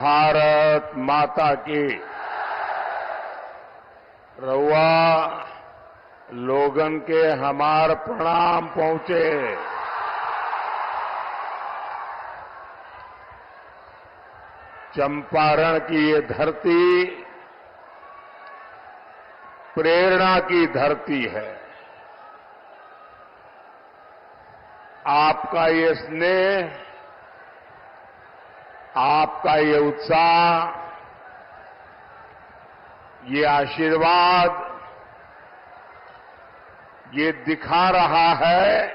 भारत माता की रउआ लोगन के हमार प्रणाम पहुंचे। चंपारण की ये धरती प्रेरणा की धरती है। आपका ये स्नेह, आपका ये उत्साह, ये आशीर्वाद, ये दिखा रहा है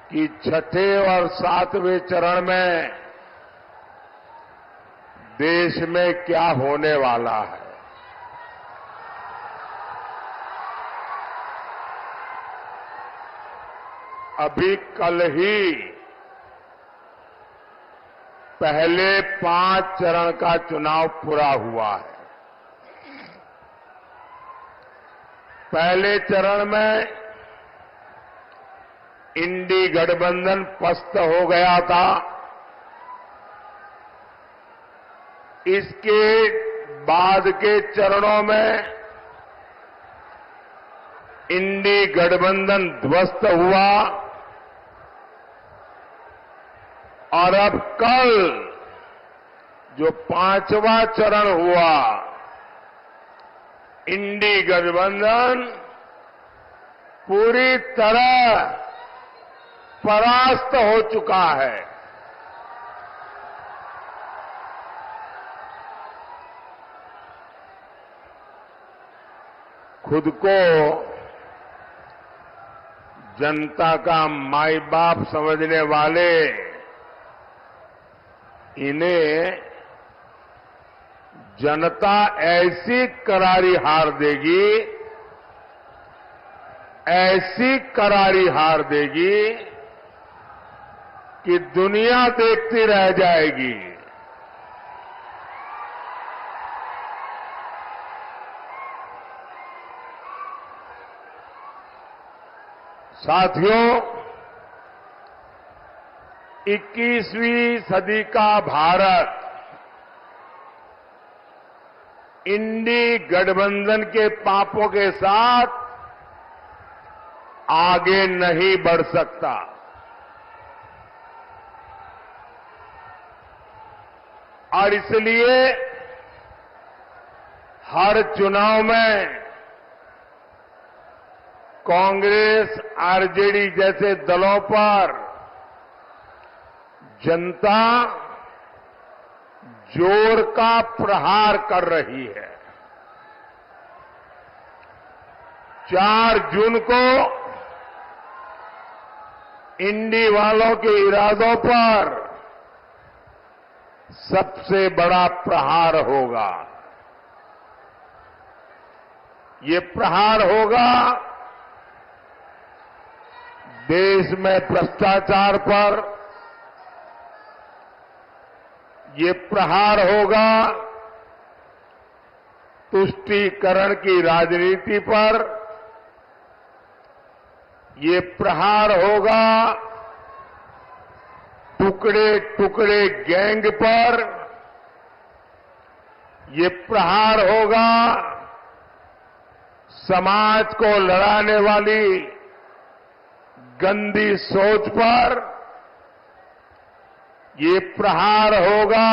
कि छठे और सातवें चरण में देश में क्या होने वाला है। अभी कल ही पहले 5 चरण का चुनाव पूरा हुआ है। पहले चरण में इंडी गठबंधन पस्त हो गया था। इसके बाद के चरणों में इंडी गठबंधन ध्वस्त हुआ और अब कल जो 5वां चरण हुआ, इंडी गठबंधन पूरी तरह परास्त हो चुका है। खुद को जनता का माई बाप समझने वाले इन्हें जनता ऐसी करारी हार देगी, ऐसी करारी हार देगी कि दुनिया देखती रह जाएगी। साथियों, 21वीं सदी का भारत इंडी गठबंधन के पापों के साथ आगे नहीं बढ़ सकता। और इसलिए हर चुनाव में कांग्रेस, आरजेडी जैसे दलों पर जनता जोर का प्रहार कर रही है। 4 जून को इंडी वालों के इरादों पर सबसे बड़ा प्रहार होगा। ये प्रहार होगा देश में भ्रष्टाचार पर, ये प्रहार होगा तुष्टीकरण की राजनीति पर, ये प्रहार होगा टुकड़े टुकड़े गैंग पर, ये प्रहार होगा समाज को लड़ाने वाली गंदी सोच पर, ये प्रहार होगा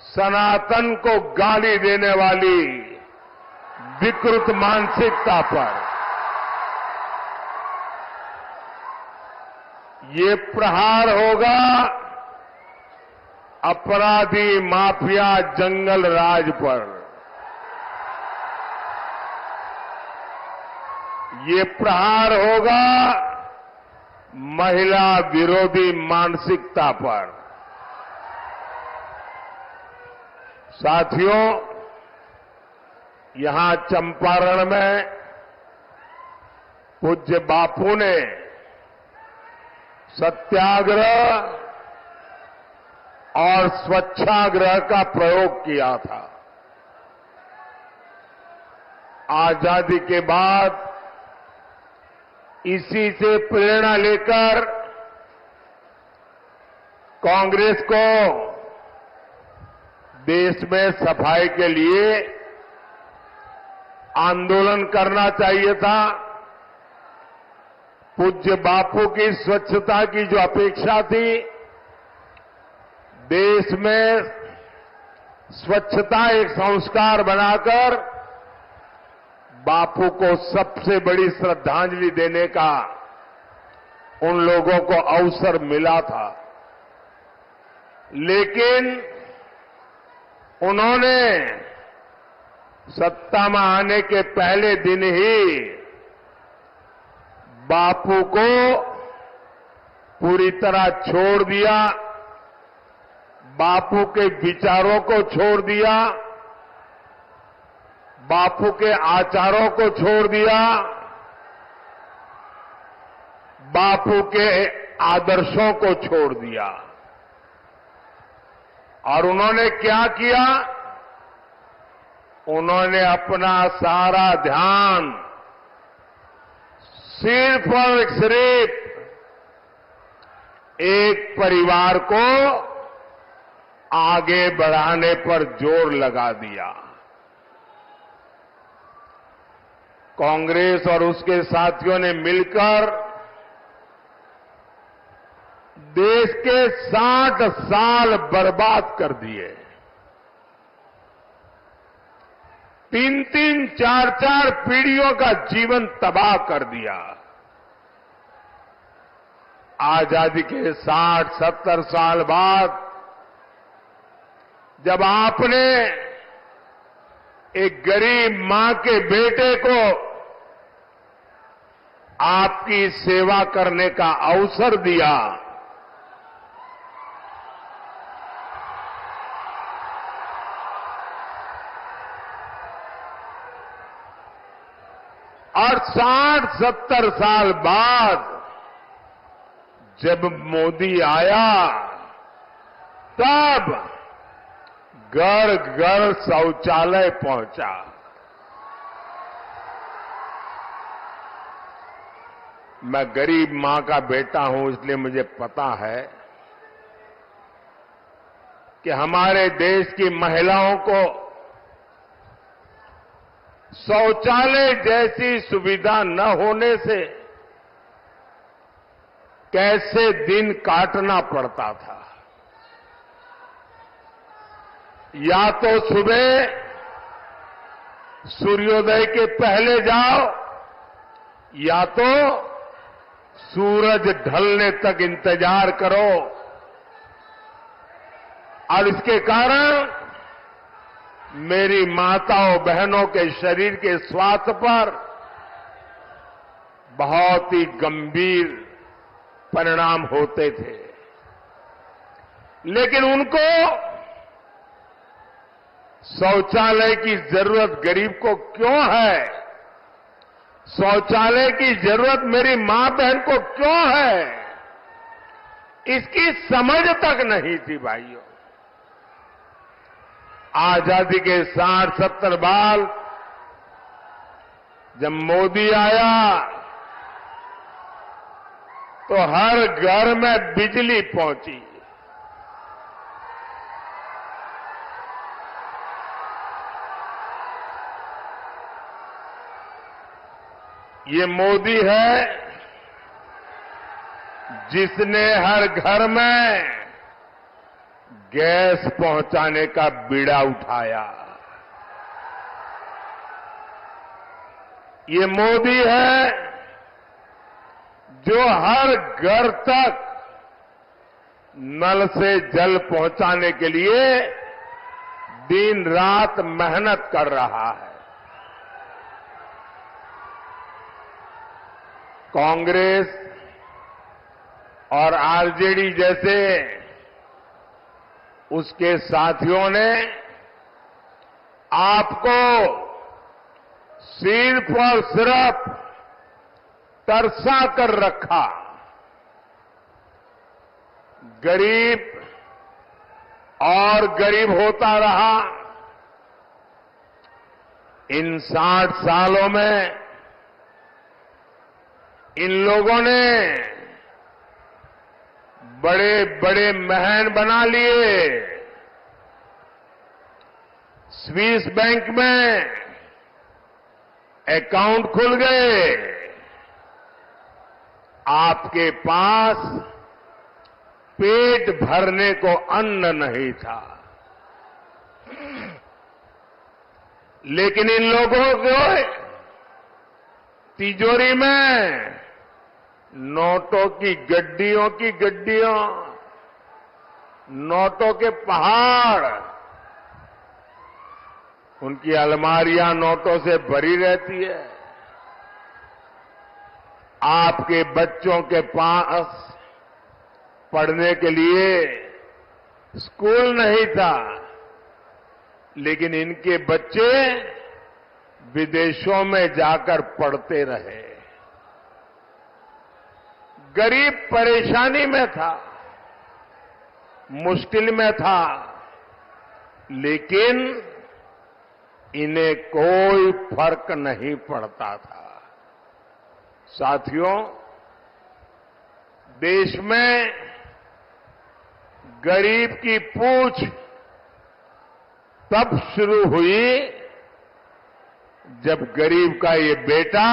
सनातन को गाली देने वाली विकृत मानसिकता पर, ये प्रहार होगा अपराधी माफिया जंगल राज पर, ये प्रहार होगा महिला विरोधी मानसिकता पर। साथियों, यहां चंपारण में पूज्य बापू ने सत्याग्रह और स्वच्छाग्रह का प्रयोग किया था। आजादी के बाद इसी से प्रेरणा लेकर कांग्रेस को देश में सफाई के लिए आंदोलन करना चाहिए था। पूज्य बापू की स्वच्छता की जो अपेक्षा थी, देश में स्वच्छता एक संस्कार बनाकर बापू को सबसे बड़ी श्रद्धांजलि देने का उन लोगों को अवसर मिला था। लेकिन उन्होंने सत्ता में आने के पहले दिन ही बापू को पूरी तरह छोड़ दिया, बापू के विचारों को छोड़ दिया, बापू के आचारों को छोड़ दिया, बापू के आदर्शों को छोड़ दिया। और उन्होंने क्या किया? उन्होंने अपना सारा ध्यान सिर्फ और सिर्फ एक परिवार को आगे बढ़ाने पर जोर लगा दिया। कांग्रेस और उसके साथियों ने मिलकर देश के 60 साल बर्बाद कर दिए। 3-3, 4-4 पीढ़ियों का जीवन तबाह कर दिया। आजादी के 60-70 साल बाद जब आपने एक गरीब मां के बेटे को आपकी सेवा करने का अवसर दिया, और 60-70 साल बाद जब मोदी आया, तब घर घर शौचालय पहुंचा। मैं गरीब मां का बेटा हूं, इसलिए मुझे पता है कि हमारे देश की महिलाओं को शौचालय जैसी सुविधा न होने से कैसे दिन काटना पड़ता था। या तो सुबह सूर्योदय के पहले जाओ, या तो सूरज ढलने तक इंतजार करो। और इसके कारण मेरी माताओं बहनों के शरीर के स्वास्थ्य पर बहुत ही गंभीर परिणाम होते थे। लेकिन उनको शौचालय की जरूरत गरीब को क्यों है, शौचालय की जरूरत मेरी मां बहन को क्यों है, इसकी समझ तक नहीं थी भाइयों। आजादी के 60-70 बाद जब मोदी आया तो हर घर में बिजली पहुंची। ये मोदी है जिसने हर घर में गैस पहुंचाने का बीड़ा उठाया। ये मोदी है जो हर घर तक नल से जल पहुंचाने के लिए दिन रात मेहनत कर रहा है। कांग्रेस और आरजेडी जैसे उसके साथियों ने आपको सिर्फ और सिर्फ तरसा कर रखा। गरीब और गरीब होता रहा। इन 60 सालों में इन लोगों ने बड़े बड़े महल बना लिए। स्विस बैंक में अकाउंट खुल गए। आपके पास पेट भरने को अन्न नहीं था, लेकिन इन लोगों को तिजोरी में नोटों की गड्डियों, नोटों के पहाड़, उनकी अलमारियां नोटों से भरी रहती है। आपके बच्चों के पास पढ़ने के लिए स्कूल नहीं था, लेकिन इनके बच्चे विदेशों में जाकर पढ़ते रहे। गरीब परेशानी में था, मुश्किल में था, लेकिन इन्हें कोई फर्क नहीं पड़ता था। साथियों, देश में गरीब की पूछ तब शुरू हुई जब गरीब का ये बेटा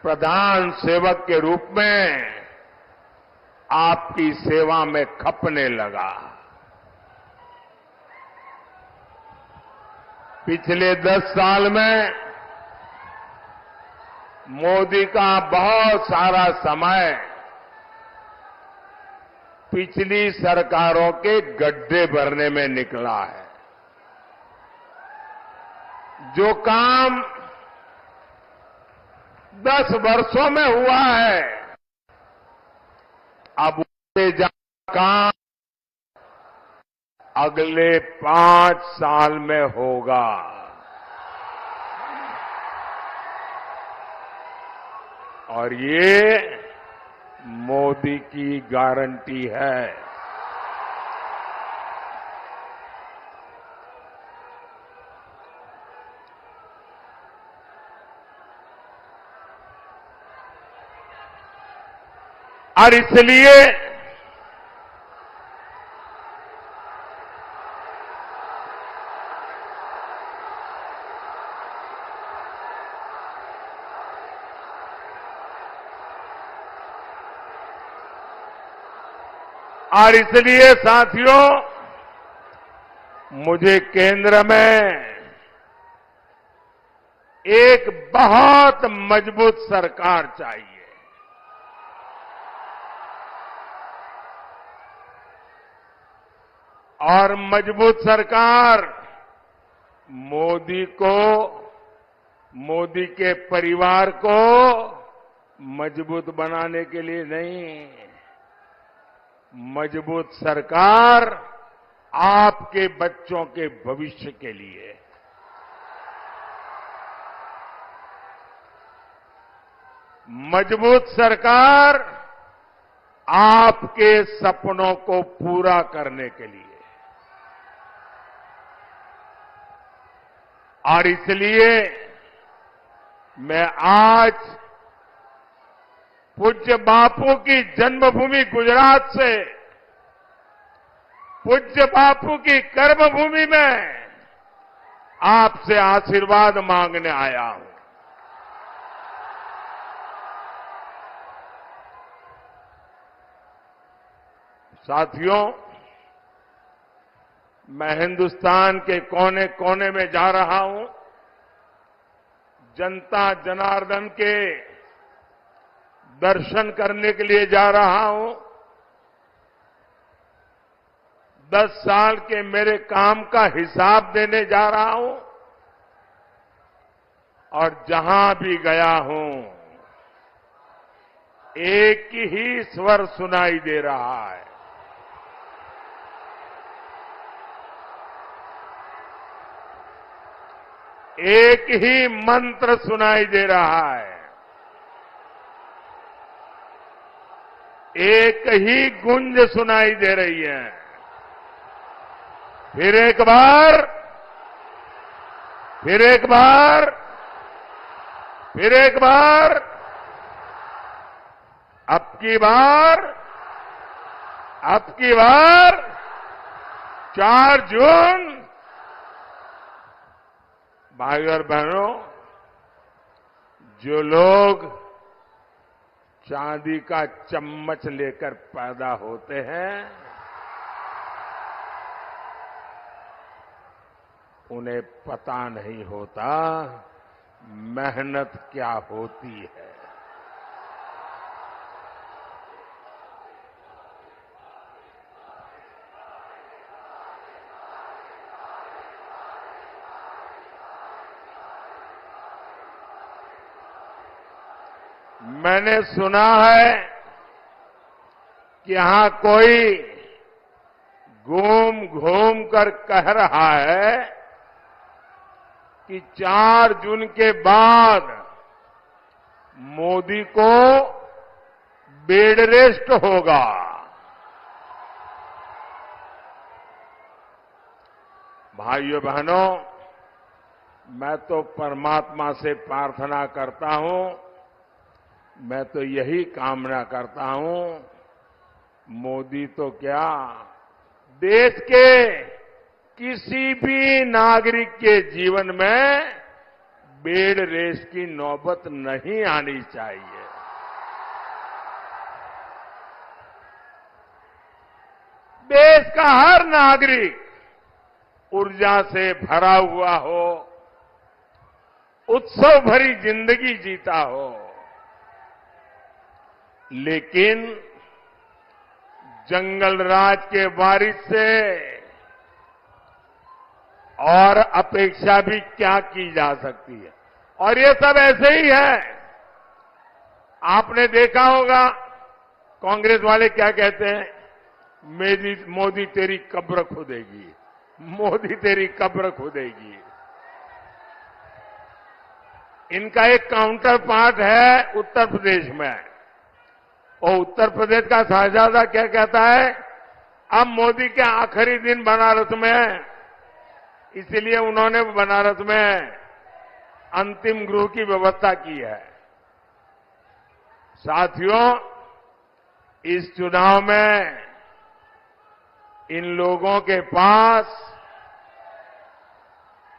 प्रधान सेवक के रूप में आपकी सेवा में खपने लगा। पिछले 10 साल में मोदी का बहुत सारा समय पिछली सरकारों के गड्ढे भरने में निकला है। जो काम 10 वर्षों में हुआ है, अब उससे ज्यादा काम अगले 5 साल में होगा। और ये मोदी की गारंटी है। और इसलिए साथियों, मुझे केंद्र में एक बहुत मजबूत सरकार चाहिए। और मजबूत सरकार मोदी को, मोदी के परिवार को मजबूत बनाने के लिए नहीं, मजबूत सरकार आपके बच्चों के भविष्य के लिए। मजबूत सरकार आपके सपनों को पूरा करने के लिए। और इसलिए मैं आज पूज्य बापू की जन्मभूमि गुजरात से, पूज्य बापू की कर्मभूमि में आपसे आशीर्वाद मांगने आया हूं। साथियों, मैं हिंदुस्तान के कोने कोने में जा रहा हूं। जनता जनार्दन के दर्शन करने के लिए जा रहा हूं। 10 साल के मेरे काम का हिसाब देने जा रहा हूं। और जहां भी गया हूं, एक ही स्वर सुनाई दे रहा है। एक ही मंत्र सुनाई दे रहा है। एक ही गूंज सुनाई दे रही है। फिर एक बार, फिर एक बार, फिर एक बार, अब की बार अब की बार 4 जून, भाई और बहनों, जो लोग चांदी का चम्मच लेकर पैदा होते हैं, उन्हें पता नहीं होता मेहनत क्या होती है। मैंने सुना है कि यहां कोई घूम घूम कर कह रहा है कि 4 जून के बाद मोदी को बेड रेस्ट होगा। भाइयों बहनों, मैं तो परमात्मा से प्रार्थना करता हूं, मैं तो यही कामना करता हूं, मोदी तो क्या, देश के किसी भी नागरिक के जीवन में बेड रेस की नौबत नहीं आनी चाहिए। देश का हर नागरिक ऊर्जा से भरा हुआ हो, उत्सव भरी जिंदगी जीता हो, लेकिन जंगल राज के वारिस से और अपेक्षा भी क्या की जा सकती है। और ये सब ऐसे ही है। आपने देखा होगा कांग्रेस वाले क्या कहते हैं, मोदी तेरी कब्र खोदेगी, मोदी तेरी कब्र खोदेगी। इनका एक काउंटर पार्ट है उत्तर प्रदेश में, और उत्तर प्रदेश का शहजादा क्या कहता है, अब मोदी के आखिरी दिन बनारस में है, इसलिए उन्होंने बनारस में अंतिम गृह की व्यवस्था की है। साथियों, इस चुनाव में इन लोगों के पास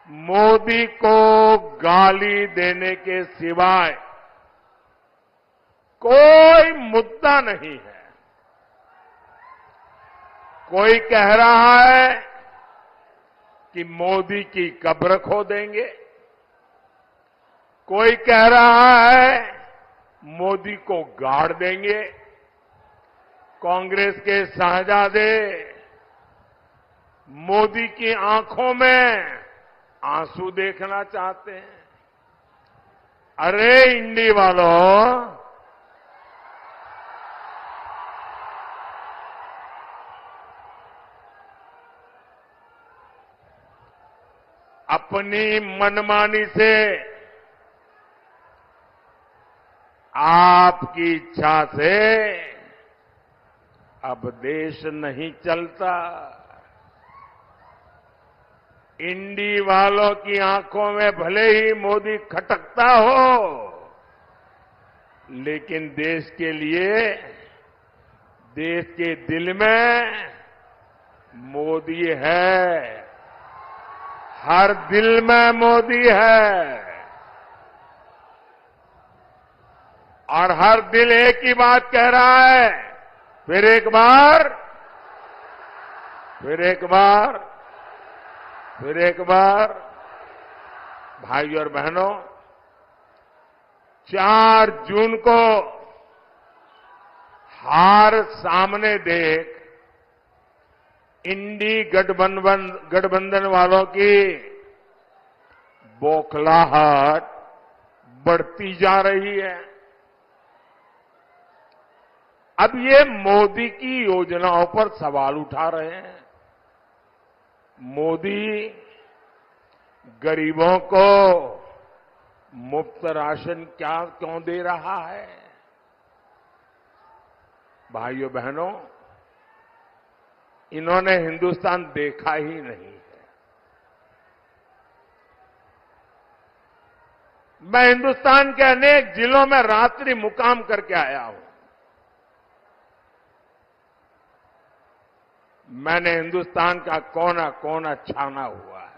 मोदी को गाली देने के सिवाय कोई मुद्दा नहीं है। कोई कह रहा है कि मोदी की कब्र खो देंगे, कोई कह रहा है मोदी को गाड़ देंगे। कांग्रेस के शहजादे मोदी की आंखों में आंसू देखना चाहते हैं। अरे इंडी वालों, अपनी मनमानी से, आपकी इच्छा से अब देश नहीं चलता। इंडी वालों की आंखों में भले ही मोदी खटकता हो, लेकिन देश के लिए, देश के दिल में मोदी है। हर दिल में मोदी है, और हर दिल एक ही बात कह रहा है, फिर एक बार, फिर एक बार, फिर एक बार। भाइयों और बहनों, 4 जून को हार सामने देख इंडी गठबंधन वालों की बौखलाहट बढ़ती जा रही है। अब ये मोदी की योजनाओं पर सवाल उठा रहे हैं। मोदी गरीबों को मुफ्त राशन क्यों दे रहा है? भाइयों बहनों, इन्होंने हिंदुस्तान देखा ही नहीं है। मैं हिंदुस्तान के अनेक जिलों में रात्रि मुकाम करके आया हूं। मैंने हिंदुस्तान का कोना कोना छाना हुआ है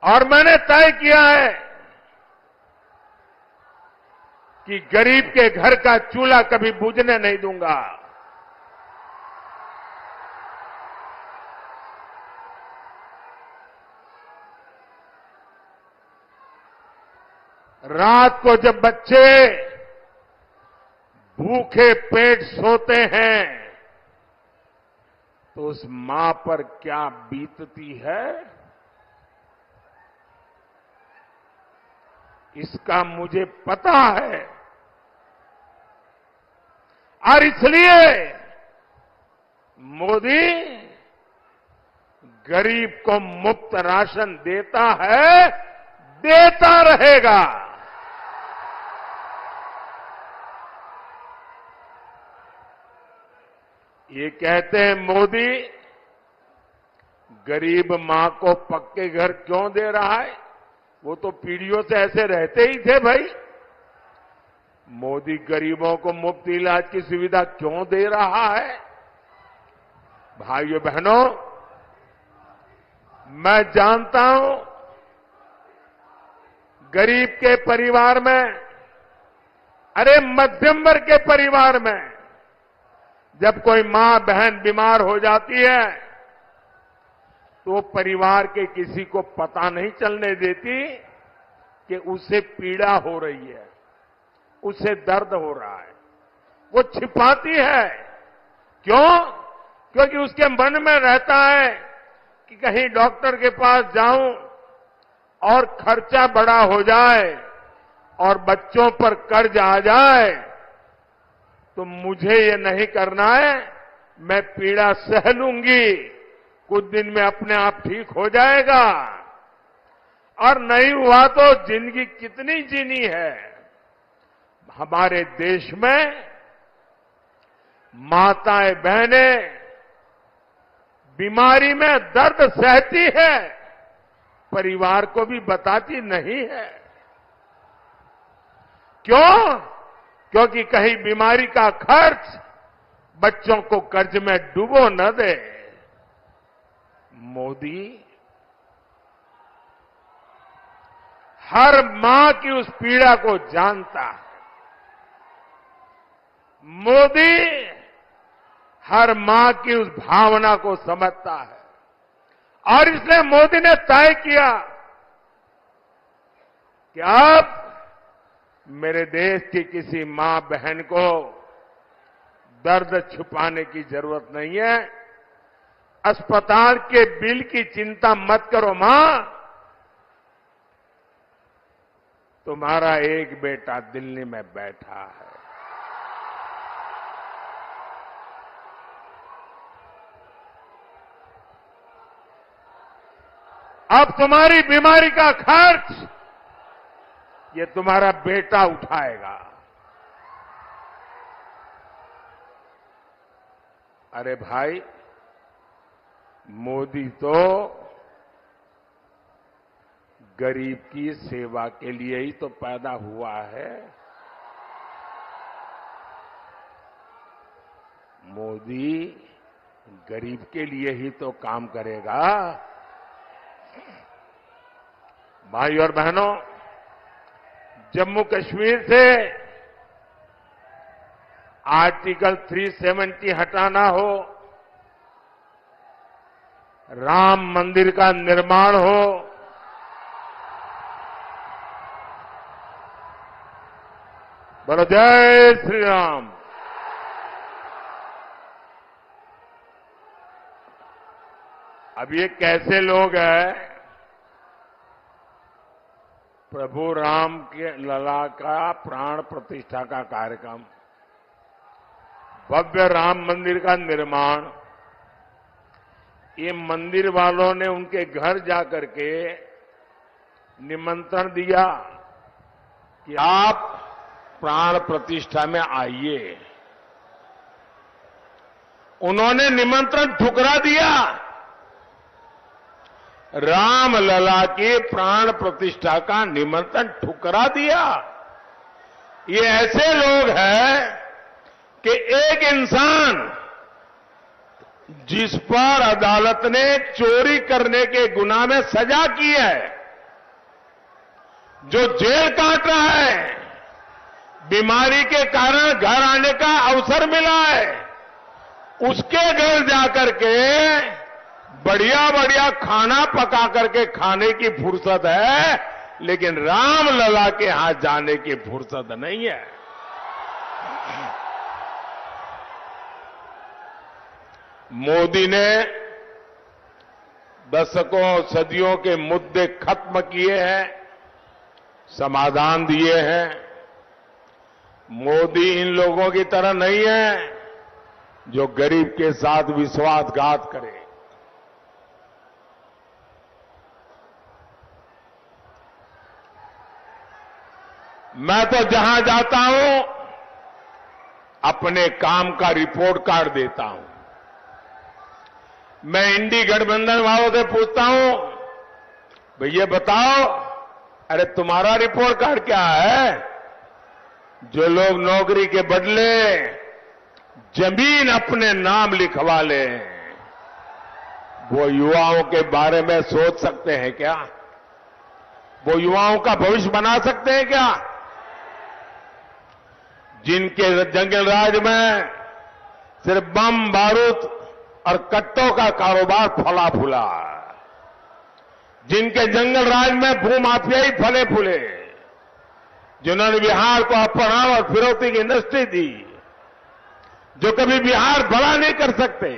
और मैंने तय किया है कि गरीब के घर का चूल्हा कभी बुझने नहीं दूंगा। रात को जब बच्चे भूखे पेट सोते हैं तो उस मां पर क्या बीतती है, इसका मुझे पता है। और इसलिए मोदी गरीब को मुफ्त राशन देता है, देता रहेगा। ये कहते हैं मोदी गरीब मां को पक्के घर क्यों दे रहा है, वो तो पीढ़ियों से ऐसे रहते ही थे भाई। मोदी गरीबों को मुफ्त इलाज की सुविधा क्यों दे रहा है? भाइयों बहनों, मैं जानता हूं गरीब के परिवार में, अरे मध्यम वर्ग के परिवार में जब कोई मां बहन बीमार हो जाती है तो परिवार के किसी को पता नहीं चलने देती कि उसे पीड़ा हो रही है, उसे दर्द हो रहा है। वो छिपाती है। क्यों? क्योंकि उसके मन में रहता है कि कहीं डॉक्टर के पास जाऊं और खर्चा बड़ा हो जाए और बच्चों पर कर्ज आ जाए तो मुझे ये नहीं करना है, मैं पीड़ा सह लूंगी, कुछ दिन में अपने आप ठीक हो जाएगा। और नहीं हुआ तो जिंदगी कितनी जीनी है। हमारे देश में माताएं बहनें बीमारी में दर्द सहती है, परिवार को भी बताती नहीं है। क्यों? क्योंकि कहीं बीमारी का खर्च बच्चों को कर्ज में डुबो न दे। मोदी हर मां की उस पीड़ा को जानता है। मोदी हर मां की उस भावना को समझता है और इसलिए मोदी ने तय किया कि अब मेरे देश की किसी मां बहन को दर्द छुपाने की जरूरत नहीं है। अस्पताल के बिल की चिंता मत करो मां, तुम्हारा एक बेटा दिल्ली में बैठा है। अब तुम्हारी बीमारी का खर्च ये तुम्हारा बेटा उठाएगा। अरे भाई, मोदी तो गरीब की सेवा के लिए ही तो पैदा हुआ है। मोदी गरीब के लिए ही तो काम करेगा। भाई और बहनों, जम्मू कश्मीर से आर्टिकल 370 हटाना हो, राम मंदिर का निर्माण हो, बोलो जय श्री राम। अब ये कैसे लोग हैं? प्रभु राम के लला का प्राण प्रतिष्ठा का कार्यक्रम, भव्य राम मंदिर का निर्माण, ये मंदिर वालों ने उनके घर जाकर के निमंत्रण दिया कि आप प्राण प्रतिष्ठा में आइए। उन्होंने निमंत्रण ठुकरा दिया। राम लला के प्राण प्रतिष्ठा का निमंत्रण ठुकरा दिया। ये ऐसे लोग हैं कि एक इंसान जिस पर अदालत ने चोरी करने के गुनाह में सजा की है, जो जेल काट रहा है, बीमारी के कारण घर आने का अवसर मिला है, उसके घर जाकर के बढ़िया बढ़िया खाना पका करके खाने की फुर्सत है, लेकिन राम लला के यहां जाने की फुर्सत नहीं है। मोदी ने दशकों सदियों के मुद्दे खत्म किए हैं, समाधान दिए हैं। मोदी इन लोगों की तरह नहीं है जो गरीब के साथ विश्वासघात करे। मैं तो जहां जाता हूं अपने काम का रिपोर्ट कार्ड देता हूं। मैं इंडी गठबंधन वालों से पूछता हूं, भैया बताओ, अरे तुम्हारा रिपोर्ट कार्ड क्या है? जो लोग नौकरी के बदले जमीन अपने नाम लिखवा ले, वो युवाओं के बारे में सोच सकते हैं क्या? वो युवाओं का भविष्य बना सकते हैं क्या? जिनके जंगल राज में सिर्फ बम बारूद और कट्टों का कारोबार फला फूला, जिनके जंगल राज में भूमाफियाई फले फूले, जिन्होंने बिहार को अपहरण और फिरौती की इंडस्ट्री दी, जो कभी बिहार बड़ा नहीं कर सकते।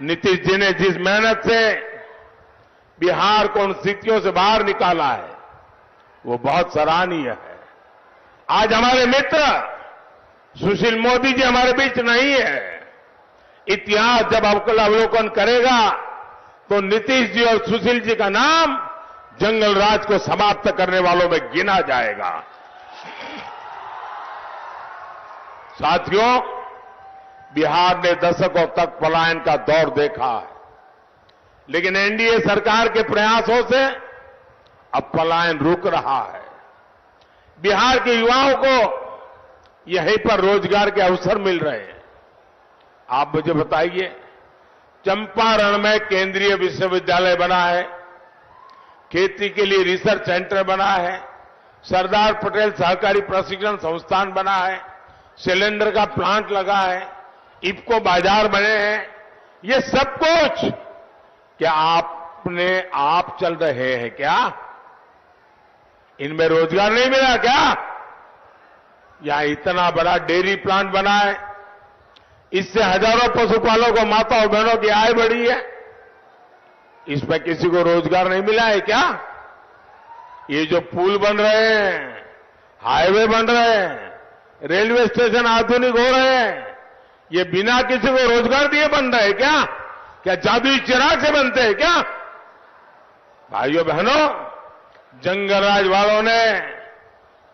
नीतीश जी ने जिस मेहनत से बिहार को उन स्थितियों से बाहर निकाला है, वो बहुत सराहनीय है। आज हमारे मित्र सुशील मोदी जी हमारे बीच नहीं है। इतिहास जब अवलोकन करेगा तो नीतीश जी और सुशील जी का नाम जंगल राज को समाप्त करने वालों में गिना जाएगा। साथियों, बिहार ने दशकों तक पलायन का दौर देखा है, लेकिन एनडीए सरकार के प्रयासों से अब पलायन रुक रहा है। बिहार के युवाओं को यहीं पर रोजगार के अवसर मिल रहे हैं। आप मुझे बताइए, चंपारण में केंद्रीय विश्वविद्यालय बना है, खेती के लिए रिसर्च सेंटर बना है, सरदार पटेल सहकारी प्रशिक्षण संस्थान बना है, सिलेंडर का प्लांट लगा है, इफको बाजार बने हैं। ये सब कुछ क्या आपने आप चल रहे हैं क्या? इनमें रोजगार नहीं मिला क्या? यहां इतना बड़ा डेयरी प्लांट बना है, इससे हजारों पशुपालकों, माता और बहनों की आय बढ़ी है। इसमें किसी को रोजगार नहीं मिला है क्या? ये जो पुल बन रहे हैं, हाईवे बन रहे हैं, रेलवे स्टेशन आधुनिक हो रहे हैं, ये बिना किसी को रोजगार दिए बन रहे हैं क्या? क्या जादुई चिराग से बनते हैं क्या? भाइयों बहनों, जंगलराज वालों ने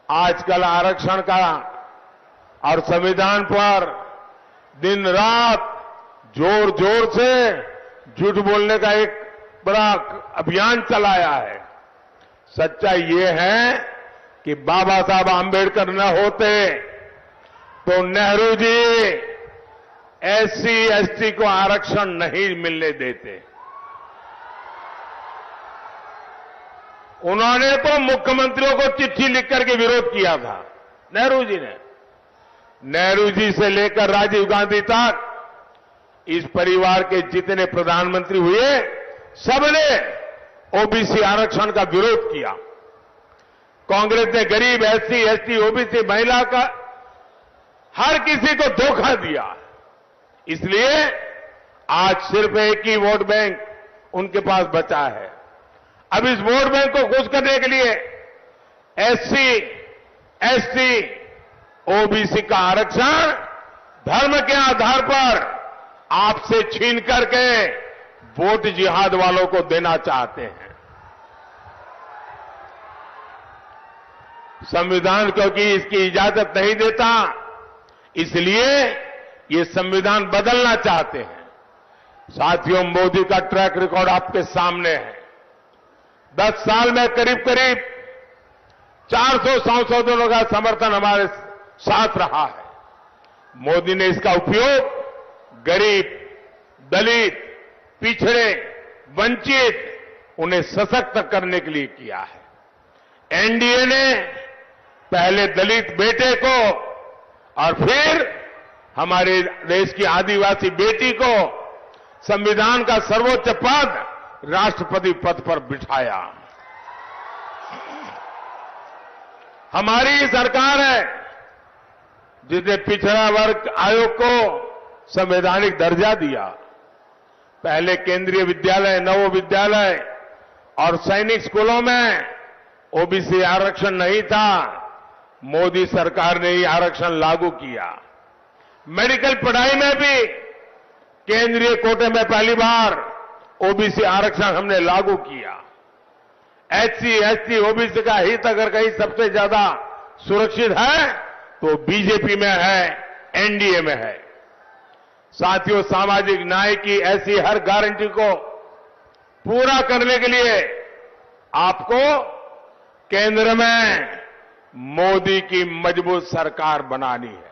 आजकल आरक्षण का और संविधान पर दिन रात जोर जोर से झूठ बोलने का एक बड़ा अभियान चलाया है। सच्चाई ये है कि बाबा साहब आंबेडकर न होते तो नेहरू जी एससी एसटी को आरक्षण नहीं मिलने देते। उन्होंने तो मुख्यमंत्रियों को चिट्ठी लिख करके विरोध किया था, नेहरू जी ने। नेहरू जी से लेकर राजीव गांधी तक इस परिवार के जितने प्रधानमंत्री हुए, सबने ओबीसी आरक्षण का विरोध किया। कांग्रेस ने गरीब, एससी, एसटी, ओबीसी, महिला का हर किसी को धोखा दिया। इसलिए आज सिर्फ एक ही वोट बैंक उनके पास बचा है। अब इस वोट बैंक को खुश करने के लिए एससी, एसटी, ओबीसी का आरक्षण धर्म के आधार पर आपसे छीन करके वोट जिहाद वालों को देना चाहते हैं। संविधान क्योंकि इसकी इजाजत नहीं देता, इसलिए ये संविधान बदलना चाहते हैं। साथियों, मोदी का ट्रैक रिकॉर्ड आपके सामने है। 10 साल में करीब करीब 400 सांसदों का समर्थन हमारे साथ रहा है। मोदी ने इसका उपयोग गरीब, दलित, पिछड़े, वंचित, उन्हें सशक्त करने के लिए किया है। एनडीए ने पहले दलित बेटे को और फिर हमारे देश की आदिवासी बेटी को संविधान का सर्वोच्च पद, राष्ट्रपति पद पर बिठाया। हमारी सरकार है जिसने पिछड़ा वर्ग आयोग को संवैधानिक दर्जा दिया। पहले केंद्रीय विद्यालय, नवोदय विद्यालय और सैनिक स्कूलों में ओबीसी आरक्षण नहीं था। मोदी सरकार ने ही आरक्षण लागू किया। मेडिकल पढ़ाई में भी केंद्रीय कोटे में पहली बार ओबीसी आरक्षण हमने लागू किया। एससी, एसटी, ओबीसी का हित अगर कहीं सबसे ज्यादा सुरक्षित है तो बीजेपी में है, एनडीए में है। साथियों, सामाजिक न्याय की ऐसी हर गारंटी को पूरा करने के लिए आपको केंद्र में मोदी की मजबूत सरकार बनानी है।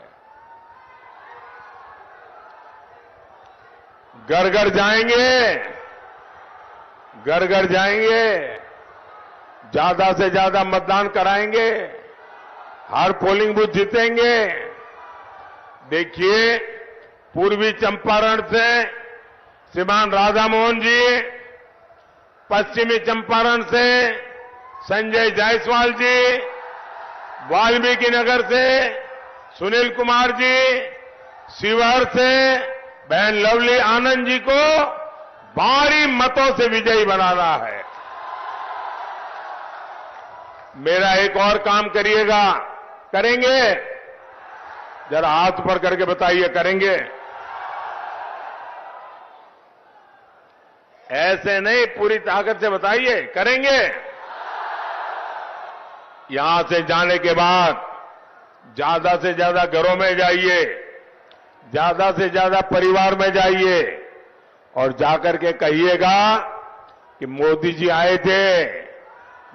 घर घर जाएंगे, घर घर जाएंगे, ज्यादा से ज्यादा मतदान कराएंगे, हर पोलिंग बूथ जीतेंगे। देखिए, पूर्वी चंपारण से श्रीमान राधा मोहन जी, पश्चिमी चंपारण से संजय जायसवाल जी, वाल्मीकि नगर से सुनील कुमार जी, शिवहर से बहन लवली आनंद जी को भारी मतों से विजयी बनाना है। मेरा एक और काम करिएगा, करेंगे? जरा हाथ ऊपर करके बताइए, करेंगे? ऐसे नहीं, पूरी ताकत से बताइए, करेंगे? यहां से जाने के बाद ज्यादा से ज्यादा घरों में जाइए, ज्यादा से ज्यादा परिवार में जाइए और जाकर के कहिएगा कि मोदी जी आए थे,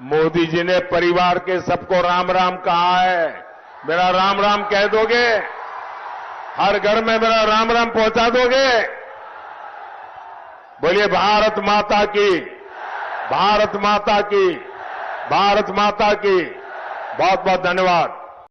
मोदी जी ने परिवार के सबको राम राम कहा है। मेरा राम राम कह दोगे? हर घर में मेरा राम राम पहुंचा दोगे? बोलिए भारत माता की, भारत माता की, भारत माता की। बहुत बहुत धन्यवाद।